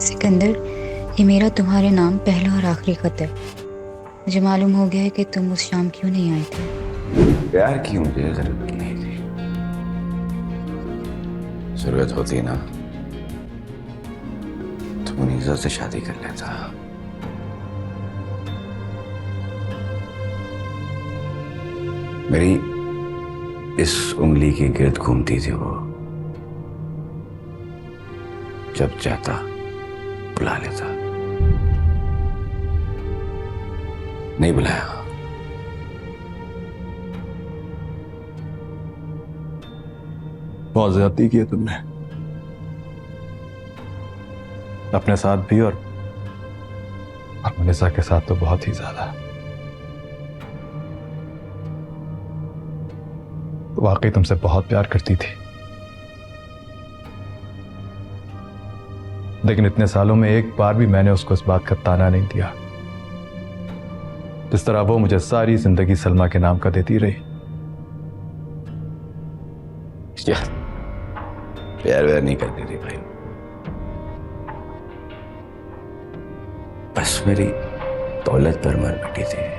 सिकंदर, ये मेरा तुम्हारे नाम पहला और आखिरी खत है। मुझे मालूम हो गया है कि तुम उस शाम क्यों नहीं आए थे। प्यार की मुझे जरूरत नहीं थी। जरूरत होती ना तो मुनीसा से शादी कर लेता। मेरी इस उंगली की गिर्द घूमती थी वो। जब चाहता बुला लेता। नहीं बुलाया। बहुत ज्यादती की है तुमने अपने साथ भी और मुनीसा के साथ तो बहुत ही ज्यादा। वाकई तुमसे बहुत प्यार करती थी, लेकिन इतने सालों में एक बार भी मैंने उसको इस बात का ताना नहीं दिया जिस तरह वो मुझे सारी जिंदगी सलमा के नाम का देती रही। क्या प्यार व्यार नहीं करती थी भाई। बस मेरी दौलत पर मर बैठी थी।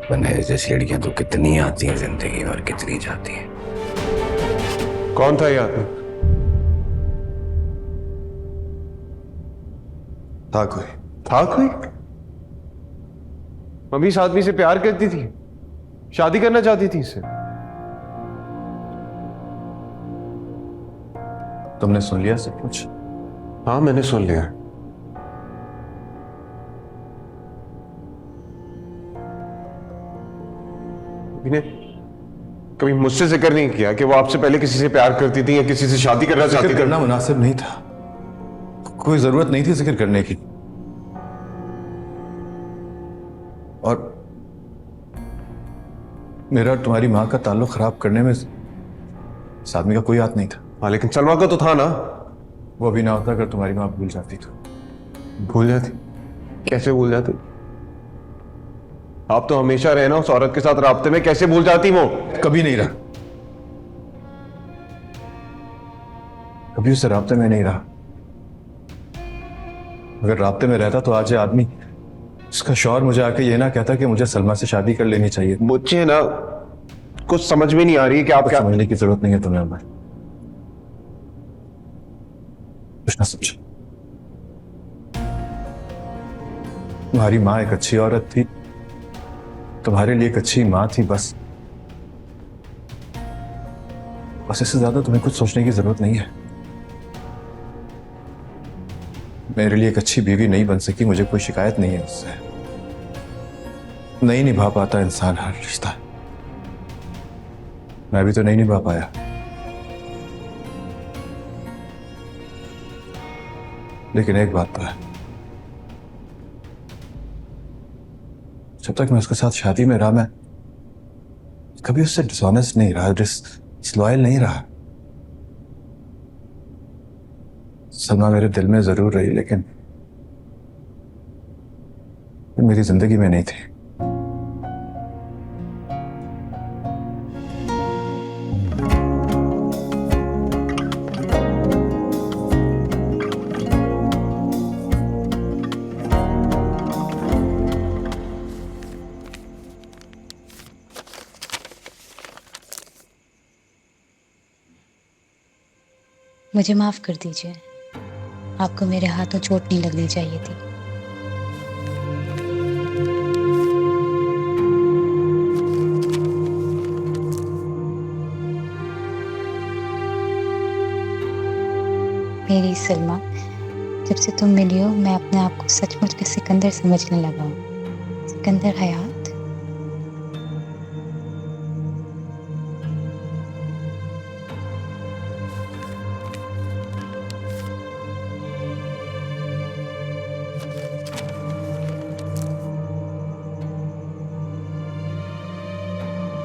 बने जैसी लड़कियां तो कितनी आती हैं जिंदगी में और कितनी जाती हैं। कौन था ये आदमी? था कोई? था कोई? मम्मी इस आदमी से प्यार करती थी, शादी करना चाहती थी इससे। तुमने सुन लिया सब कुछ? हाँ, मैंने सुन लिया। ने कभी मुझसे जिक्र नहीं किया कि वो आपसे पहले किसी से प्यार करती थी या किसी से शादी करना चाहती जिक्र थी। करना मुनासिब नहीं था, कोई जरूरत नहीं थी जिक्र करने की। और मेरा और तुम्हारी मां का ताल्लुक खराब करने में इस आदमी का कोई हाथ नहीं था। हाँ, लेकिन सलमा का तो था ना। वो भी ना होता अगर तुम्हारी मां भूल जाती तो। भूल जाती? कैसे भूल जाती? आप तो हमेशा रहे ना उस औरत के साथ राब्ते में, कैसे भूल जाती वो? कभी नहीं रहा, कभी उससे राब्ते में नहीं रहा। अगर राब्ते में रहता तो आज ये आदमी, इसका शौहर, मुझे आके ये ना कहता कि मुझे सलमा से शादी कर लेनी चाहिए। मुझे ना कुछ समझ में नहीं आ रही है कि आप क्या समझने की जरूरत नहीं है तुम्हें। मैं कुछ ना समझा। तुम्हारी मां एक अच्छी औरत थी, तुम्हारे लिए एक अच्छी मां थी, बस इससे ज्यादा तुम्हें कुछ सोचने की जरूरत नहीं है। मेरे लिए एक अच्छी बीवी नहीं बन सकी, मुझे कोई शिकायत नहीं है उससे। नहीं निभा पाता इंसान हर रिश्ता। मैं भी तो नहीं निभा पाया। लेकिन एक बात तो है, जब तक मैं उसके साथ शादी में रहा, मैं कभी उससे डिसऑनेस्ट नहीं रहा, डिसलॉयल नहीं रहा। सलमा मेरे दिल में जरूर रही, लेकिन मेरी जिंदगी में नहीं थी। मुझे माफ कर दीजिए, आपको मेरे हाथों चोट नहीं लगनी चाहिए थी। मेरी सलमा, जब से तुम मिली हो मैं अपने आप को सचमुच के सिकंदर समझने लगा हूँ। सिकंदर हयात।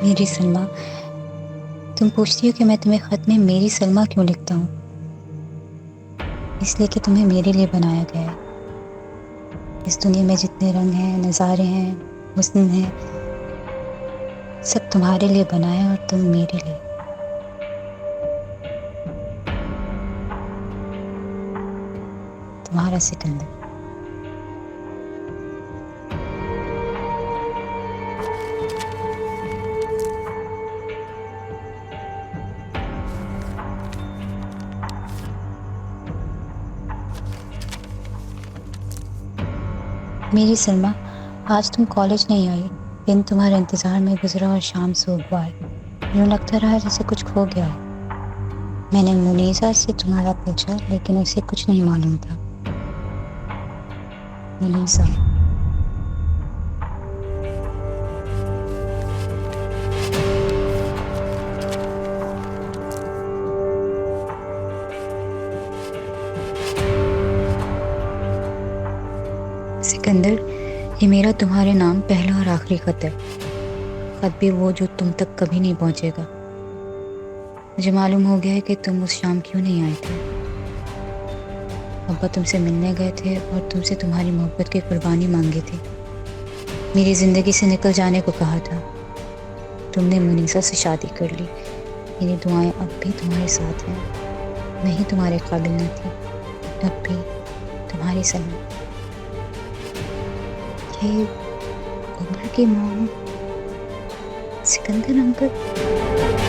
मेरी सलमा, तुम पूछती हो कि मैं तुम्हें खत में मेरी सलमा क्यों लिखता हूँ। इसलिए कि तुम्हें मेरे लिए बनाया गया है। इस दुनिया में जितने रंग हैं, नज़ारे हैं, हुस्न हैं, सब तुम्हारे लिए बना है और तुम मेरे लिए। तुम्हारा सिकंदर। मेरी सलमा, आज तुम कॉलेज नहीं आई। दिन तुम्हारे इंतज़ार में गुजरा और शाम सूखवार। यूँ लगता रहा जैसे कुछ खो गया हो। मैंने मुनीसा से तुम्हारा पूछा, लेकिन उसे कुछ नहीं मालूम था। मुनीसा। सिकंदर, ये मेरा तुम्हारे नाम पहला और आखिरी खत है। खत भी वो जो तुम तक कभी नहीं पहुंचेगा। मुझे मालूम हो गया है कि तुम उस शाम क्यों नहीं आए थे। अब्बा तुमसे मिलने गए थे और तुमसे तुम्हारी मोहब्बत की कुर्बानी मांगी थी। मेरी ज़िंदगी से निकल जाने को कहा था। तुमने मुनीसा से शादी कर ली। मेरी दुआएं अब भी तुम्हारे साथ हैं। मैं ही तुम्हारे काबिल न थी, अब भी तुम्हारी सलमा। ये उम्र की मौम सिकंदर अंकल।